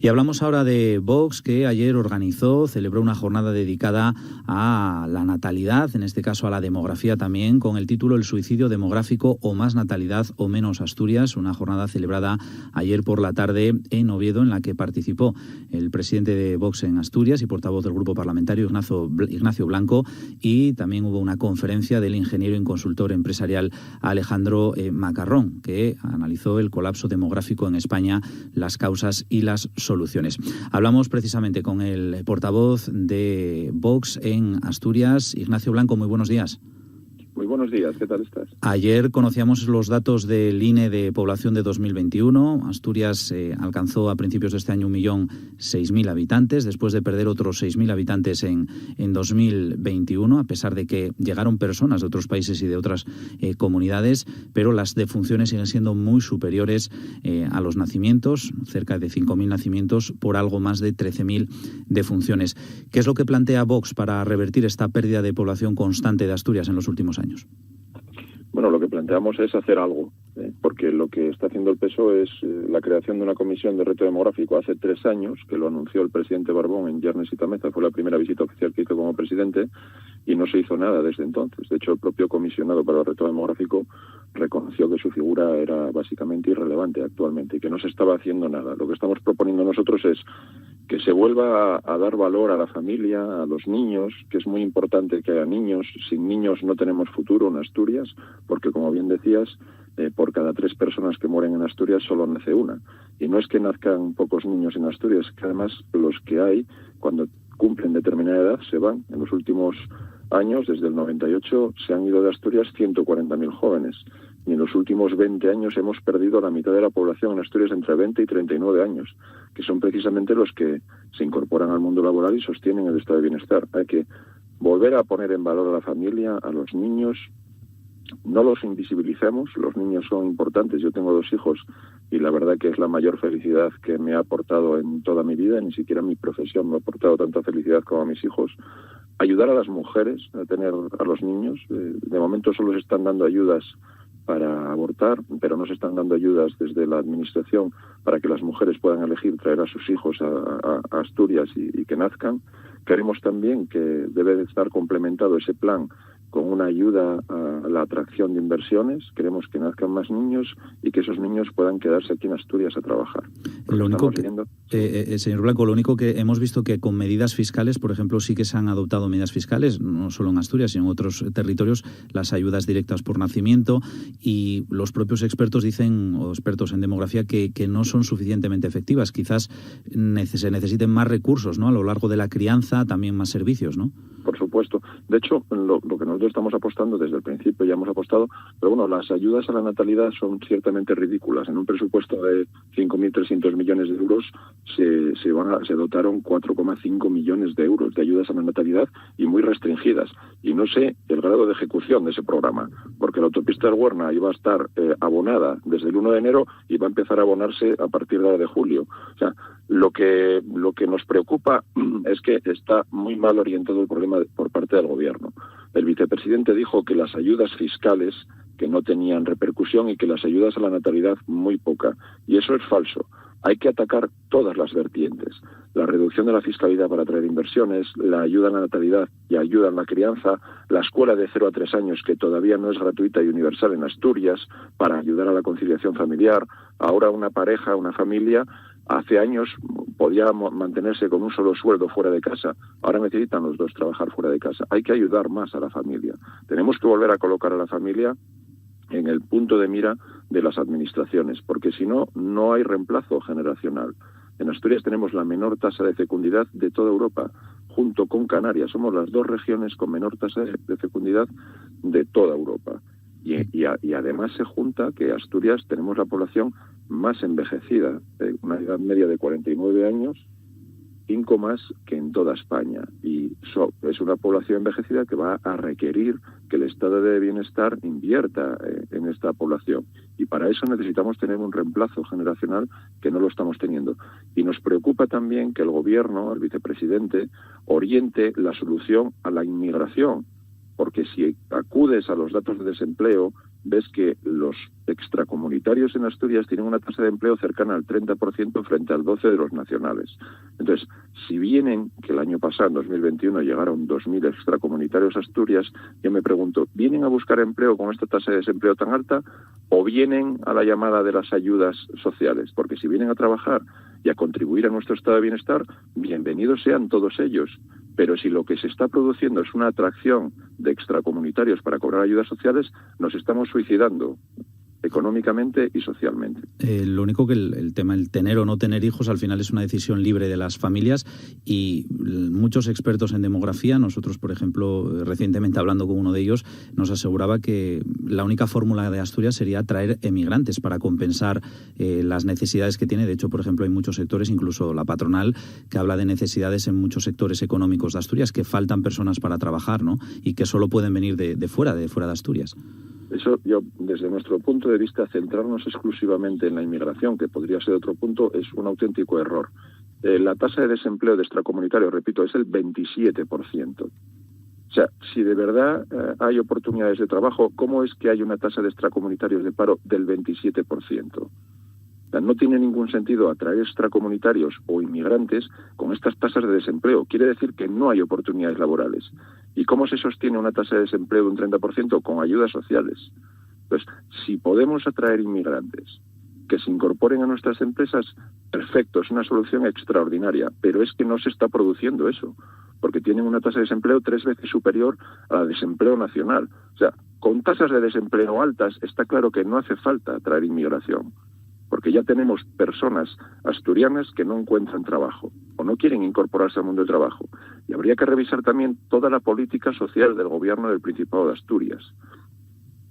Y hablamos ahora de Vox, que ayer celebró una jornada dedicada a la natalidad, en este caso a la demografía también, con el título El suicidio demográfico o más natalidad o menos Asturias, una jornada celebrada ayer por la tarde en Oviedo, en la que participó el presidente de Vox en Asturias y portavoz del grupo parlamentario, Ignacio Blanco, y también hubo una conferencia del ingeniero y consultor empresarial Alejandro Macarrón, que analizó el colapso demográfico en España, las causas y las soluciones. Hablamos precisamente con el portavoz de Vox en Asturias, Ignacio Blanco. Muy buenos días. Muy buenos días, ¿qué tal estás? Ayer conocíamos los datos del INE de población de 2021. Asturias alcanzó a principios de este año 1.006.000 habitantes, después de perder otros 6.000 habitantes en 2021, a pesar de que llegaron personas de otros países y de otras comunidades, pero las defunciones siguen siendo muy superiores a los nacimientos, cerca de 5.000 nacimientos por algo más de 13.000 defunciones. ¿Qué es lo que plantea Vox para revertir esta pérdida de población constante de Asturias en los últimos años? Bueno, lo que planteamos es hacer algo, porque lo que está haciendo el PSOE es la creación de una comisión de reto demográfico hace 3 años, que lo anunció el presidente Barbón en Yernes y Tameza, fue la primera visita oficial que hizo como presidente, y no se hizo nada desde entonces. De hecho, el propio comisionado para el reto demográfico reconoció que su figura era básicamente irrelevante actualmente y que no se estaba haciendo nada. Lo que estamos proponiendo nosotros es que se vuelva a dar valor a la familia, a los niños, que es muy importante que haya niños. Sin niños no tenemos futuro en Asturias, porque como bien decías, por cada 3 personas que mueren en Asturias solo nace una. Y no es que nazcan pocos niños en Asturias, que además los que hay, cuando cumplen determinada edad, se van. En los últimos años, desde el 98, se han ido de Asturias 140.000 jóvenes. Y en los últimos 20 años hemos perdido la mitad de la población en Asturias entre 20 y 39 años, que son precisamente los que se incorporan al mundo laboral y sostienen el estado de bienestar. Hay que volver a poner en valor a la familia, a los niños. No los invisibilicemos, los niños son importantes. Yo tengo 2 hijos y la verdad que es la mayor felicidad que me ha aportado en toda mi vida. Ni siquiera mi profesión me ha aportado tanta felicidad como a mis hijos. Ayudar a las mujeres a tener a los niños. De momento solo se están dando ayudas para abortar, pero no se están dando ayudas desde la administración para que las mujeres puedan elegir traer a sus hijos a Asturias y que nazcan. Queremos también que debe de estar complementado ese plan con una ayuda a la atracción de inversiones. Queremos que nazcan más niños y que esos niños puedan quedarse aquí en Asturias a trabajar. Lo único señor Blanco, lo único que hemos visto que con medidas fiscales, por ejemplo, sí que se han adoptado medidas fiscales, no solo en Asturias, sino en otros territorios, las ayudas directas por nacimiento, y los propios expertos dicen, o expertos en demografía, que no son suficientemente efectivas. Quizás se necesiten más recursos, ¿no?, a lo largo de la crianza, también más servicios, ¿no? Por supuesto. De hecho, lo que nosotros estamos apostando desde el principio, ya hemos apostado, pero bueno, las ayudas a la natalidad son ciertamente ridículas. En un presupuesto de 5.300 millones de euros se dotaron 4,5 millones de euros de ayudas a la natalidad y muy restringidas. Y no sé el grado de ejecución de ese programa, porque la autopista del Huerna iba a estar abonada desde el 1 de enero y va a empezar a abonarse a partir de julio. O sea, lo que nos preocupa es que está muy mal orientado el problema por parte del gobierno. El vicepresidente dijo que las ayudas fiscales que no tenían repercusión y que las ayudas a la natalidad muy poca. Y eso es falso. Hay que atacar todas las vertientes. La reducción de la fiscalidad para atraer inversiones, la ayuda a la natalidad y ayuda en la crianza, la escuela de 0 a 3 años que todavía no es gratuita y universal en Asturias para ayudar a la conciliación familiar. Ahora una pareja, una familia, hace años podía mantenerse con un solo sueldo fuera de casa. Ahora necesitan los 2 trabajar fuera de casa. Hay que ayudar más a la familia. Tenemos que volver a colocar a la familia en el punto de mira de las administraciones, porque si no, no hay reemplazo generacional. En Asturias tenemos la menor tasa de fecundidad de toda Europa, junto con Canarias. Somos las 2 regiones con menor tasa de fecundidad de toda Europa. Y además se junta que Asturias tenemos la población más envejecida, una edad media de 49 años, 5 más que en toda España. Y es una población envejecida que va a requerir que el estado de bienestar invierta en esta población. Y para eso necesitamos tener un reemplazo generacional que no lo estamos teniendo. Y nos preocupa también que el gobierno, el vicepresidente, oriente la solución a la inmigración. Porque si acudes a los datos de desempleo, ves que los extracomunitarios en Asturias tienen una tasa de empleo cercana al 30% frente al 12% de los nacionales. Entonces, si vienen, que el año pasado, en 2021, llegaron 2.000 extracomunitarios a Asturias, yo me pregunto, ¿vienen a buscar empleo con esta tasa de desempleo tan alta o vienen a la llamada de las ayudas sociales? Porque si vienen a trabajar y a contribuir a nuestro estado de bienestar, bienvenidos sean todos ellos. Pero si lo que se está produciendo es una atracción de extracomunitarios para cobrar ayudas sociales, nos estamos suicidando económicamente y socialmente. Lo único que el tema, el tener o no tener hijos, al final es una decisión libre de las familias y muchos expertos en demografía, nosotros, por ejemplo, recientemente hablando con uno de ellos, nos aseguraba que la única fórmula de Asturias sería traer emigrantes para compensar las necesidades que tiene. De hecho, por ejemplo, hay muchos sectores, incluso la patronal, que habla de necesidades en muchos sectores económicos de Asturias, que faltan personas para trabajar, ¿no? Y que solo pueden venir de fuera de Asturias. Eso, yo, desde nuestro punto de vista, centrarnos exclusivamente en la inmigración, que podría ser otro punto, es un auténtico error. La tasa de desempleo de extracomunitarios, repito, es el 27%. O sea, si de verdad hay oportunidades de trabajo, ¿cómo es que hay una tasa de extracomunitarios de paro del 27%? O sea, no tiene ningún sentido atraer extracomunitarios o inmigrantes con estas tasas de desempleo. Quiere decir que no hay oportunidades laborales. ¿Y cómo se sostiene una tasa de desempleo de un 30%? Con ayudas sociales. Entonces, si podemos atraer inmigrantes que se incorporen a nuestras empresas, perfecto, es una solución extraordinaria, pero es que no se está produciendo eso, porque tienen una tasa de desempleo 3 veces superior al desempleo nacional. O sea, con tasas de desempleo altas está claro que no hace falta atraer inmigración, porque ya tenemos personas asturianas que no encuentran trabajo o no quieren incorporarse al mundo del trabajo. Y habría que revisar también toda la política social del gobierno del Principado de Asturias,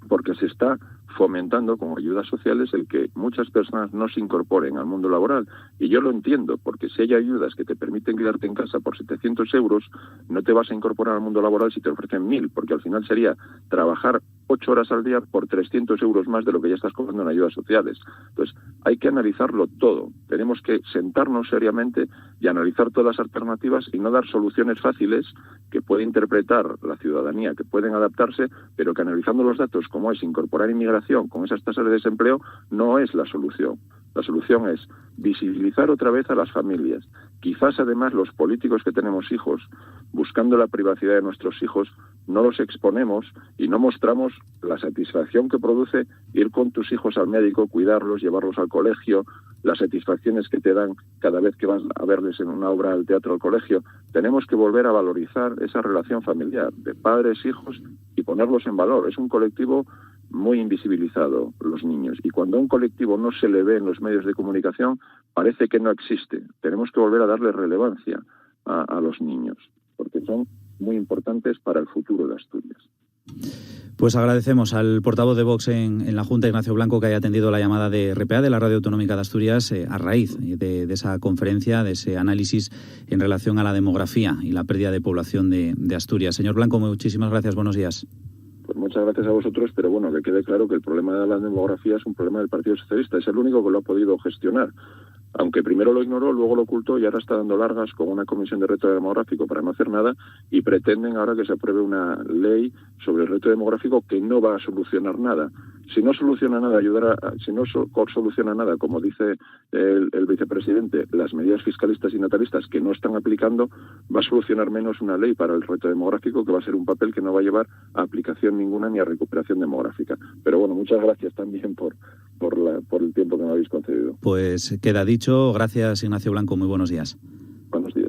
porque se está fomentando con ayudas sociales el que muchas personas no se incorporen al mundo laboral. Y yo lo entiendo, porque si hay ayudas que te permiten quedarte en casa por 700 euros, no te vas a incorporar al mundo laboral si te ofrecen 1.000, porque al final sería trabajar 8 horas al día por 300 euros más de lo que ya estás cobrando en ayudas sociales. Entonces, hay que analizarlo todo. Tenemos que sentarnos seriamente y analizar todas las alternativas y no dar soluciones fáciles que puede interpretar la ciudadanía, que pueden adaptarse, pero que analizando los datos, como es incorporar inmigración con esas tasas de desempleo, no es la solución. La solución es visibilizar otra vez a las familias. Quizás además los políticos que tenemos hijos, buscando la privacidad de nuestros hijos, no los exponemos y no mostramos la satisfacción que produce ir con tus hijos al médico, cuidarlos, llevarlos al colegio, las satisfacciones que te dan cada vez que vas a verles en una obra al teatro al colegio. Tenemos que volver a valorizar esa relación familiar de padres, hijos y ponerlos en valor. Es un colectivo muy invisibilizado, los niños, y cuando a un colectivo no se le ve en los medios de comunicación, parece que no existe. Tenemos que volver a darle relevancia a los niños, porque son muy importantes para el futuro de Asturias. Pues agradecemos al portavoz de Vox en la Junta, Ignacio Blanco, que haya atendido la llamada de RPA, de la Radio Autonómica de Asturias, a raíz de esa conferencia, de ese análisis en relación a la demografía y la pérdida de población de Asturias. Señor Blanco, muchísimas gracias, buenos días. Pues muchas gracias a vosotros, pero bueno, que quede claro que el problema de la demografía es un problema del Partido Socialista, es el único que lo ha podido gestionar. Aunque primero lo ignoró, luego lo ocultó y ahora está dando largas con una comisión de reto demográfico para no hacer nada y pretenden ahora que se apruebe una ley sobre el reto demográfico que no va a solucionar nada. Si no soluciona nada, soluciona nada, como dice el vicepresidente, las medidas fiscalistas y natalistas que no están aplicando, va a solucionar menos una ley para el reto demográfico que va a ser un papel que no va a llevar a aplicación ninguna ni a recuperación demográfica. Pero bueno, muchas gracias también por el tiempo que me habéis concedido. Pues queda dicho. Gracias, Ignacio Blanco. Muy buenos días. Buenos días.